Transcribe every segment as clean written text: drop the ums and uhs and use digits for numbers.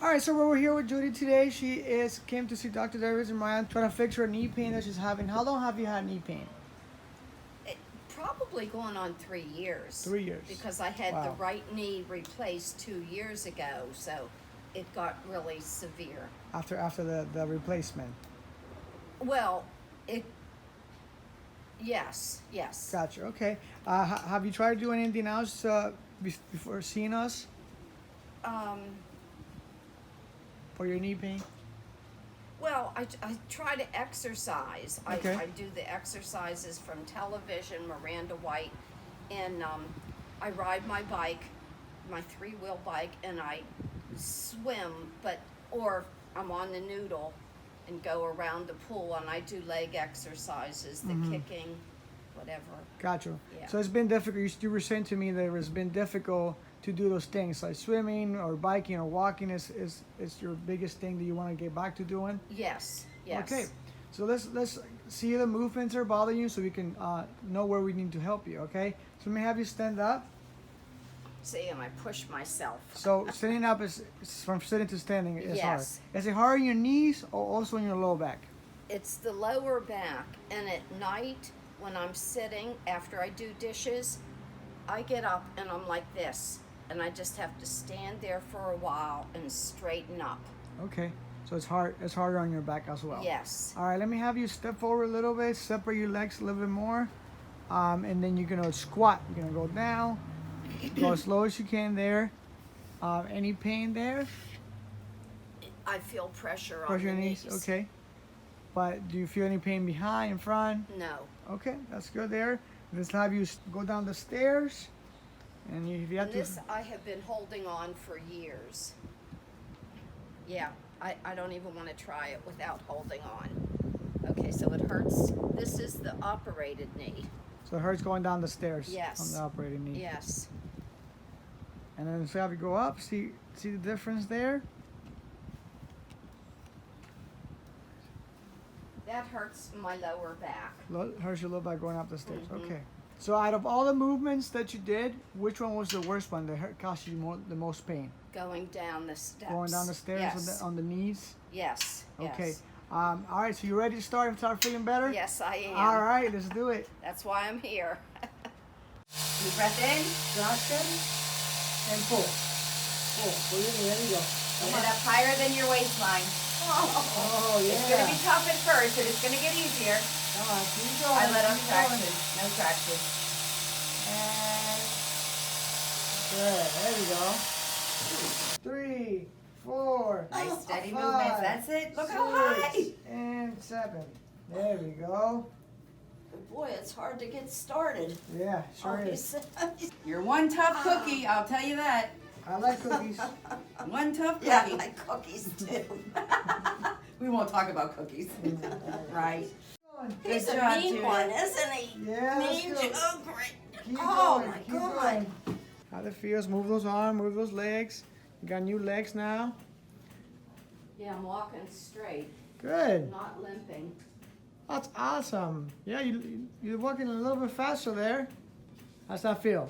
All right, so we're here with Judy today. She came to see Dr. Davis and Ryan trying to fix her knee pain that she's having. How long have you had knee pain? Probably going on 3 years. 3 years. Because I had Wow. the right knee replaced 2 years ago, so it got really severe. After the replacement. Well, yes. Gotcha. Okay. Have you tried doing anything else before seeing us for your knee pain? Well, I try to exercise. Okay. I do the exercises from television, Miranda White, and I ride my bike, my 3-wheel bike, and I swim, or I'm on the noodle and go around the pool, and I do leg exercises, the kicking, whatever. Gotcha. Yeah. So it's been difficult. You were saying to me that it's been difficult to do those things like swimming or biking or walking is your biggest thing that you want to get back to doing? Yes. Okay. So let's see the movements are bothering you so we can know where we need to help you, okay? So let me have you stand up. See, and I push myself. So sitting up is from sitting to standing is Yes. hard. Is it hard on your knees or also on your low back? It's the lower back, and at night when I'm sitting after I do dishes, I get up and I'm like this, and I just have to stand there for a while and straighten up. Okay. So it's hard. It's harder on your back as well. Yes. All right. Let me have you step forward a little bit. Separate your legs a little bit more, and then you're gonna squat. You're gonna go down. Go as slow as you can there. Any pain there? I feel pressure on Pressure the your knees. knees. Okay. But do you feel any pain behind, in front? No. Okay, that's good there. Let's have you go down the stairs. And if you have And to. this I have been holding on for years. Yeah, I don't even want to try it without holding on. Okay, so it hurts. This is the operated knee. So it hurts going down the stairs. Yes. On the operating knee. Yes. And then so have you go up. See the difference there? That hurts my lower back. Hurts your low back going up the stairs. Mhm. Okay. So out of all the movements that you did, which one was the worst one that caused you the most pain? Going down the steps. Going down the stairs Yes. on the knees? Yes. Okay. Yes. All right, so you ready to start feeling better? Yes, I am. All right, let's do it. That's why I'm here. Deep breath in. Jackson, and pull. Pull it in, there you go. Get it up higher than your waistline. Oh, yeah. It's going to be tough at first, but it's going to get easier. Come on, keep going. I let off keep traction. going. No traction. And good, there you go. 3, 4, Nice steady 5, movements. That's it. Look how 6, high. and 7. There we go. Boy, it's hard to get started. Yeah, sure is. You're one tough cookie, I'll tell you that. I like cookies. One tough cookie. Yeah, I like cookies too. We won't talk about cookies. Right. He's Good a job, mean Judith. one, isn't he? Yeah, let's Mean go. Joker. Keep Oh going, my keep God. going. How it feels? Move those arms, move those legs. You got new legs now. Yeah, I'm walking straight, Good. not limping. That's awesome. Yeah, you're walking a little bit faster there. How's that feel?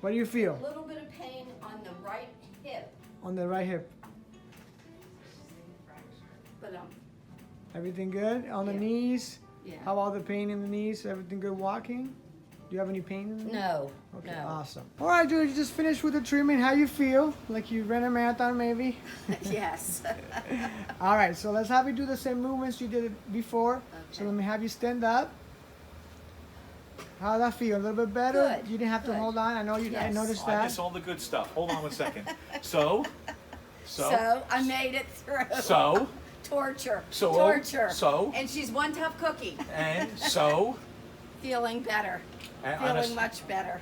What do you feel? A little bit of pain on the right hip, On the right hip. but Everything good? On the Yeah. knees? yeah. How about the pain in the knees? Everything good walking? Do you have any pain in the knees? No, Okay, no. awesome. All right, Judy, you just finished with the treatment. How you feel? Like you ran a marathon maybe? Yes. All right, so let's have you do the same movements you did before. So Okay. let me have you stand up. How'd that feel? A little bit better? Good, You didn't have to good. hold on. I know I Yes. noticed Oh, I that. miss all the good stuff. Hold on one second. So, So I made it through. so, Torture. so, Torture. so, And she's one tough cookie. and so. Feeling better. And Feeling much better.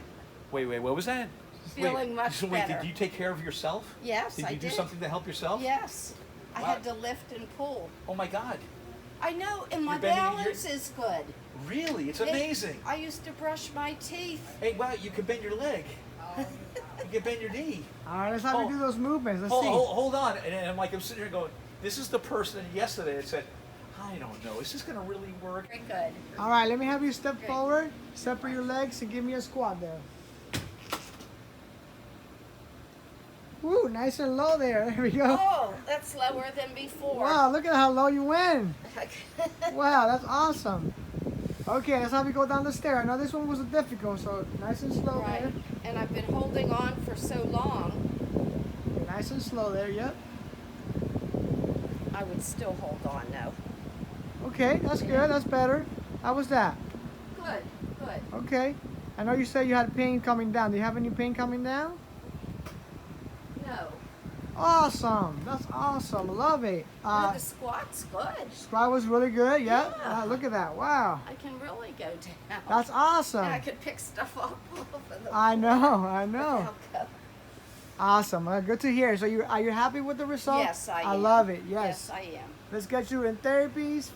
Wait, what was that? Feeling much so wait, better. did you take care of yourself? Yes, Did I you do did. something to help yourself? Yes. I Wow. had to lift and pull. Oh my God. I know, and my You're bending your- balance is good. Really? It's They- amazing. I used to brush my teeth. Hey, wow, you can bend your leg. You can bend your knee. All right, let's have you Oh. do those movements. Let's Hold, see. hold on. And I'm like, I'm sitting here going, this is the person yesterday that said, I don't know, is this going to really work? Very good. All right, let me have you step Great. forward, separate your legs, and give me a squat there. Woo, nice and low there. There we go. Oh, that's lower than before. Wow, look at how low you went. Wow, that's awesome. Okay, that's how we go down the stair. I know this one was difficult, so nice and slow Right. there. And I've been holding on for so long, Okay, nice and slow there, yep. I would still hold on though. Okay, that's good, that's better. How was that? Good, good. Okay. I know you said you had pain coming down. Do you have any pain coming down? No. Awesome. That's awesome. Love it. No, the squat's good. Squat was really good. Yep. Yeah. Wow, look at that. Wow. I can really go down. That's awesome. And I could pick stuff up off of the I know. I know. without go- Awesome. Good to hear. So are you happy with the result? Yes, I am. I love it. Yes. Yes, I am. Let's get you in therapies.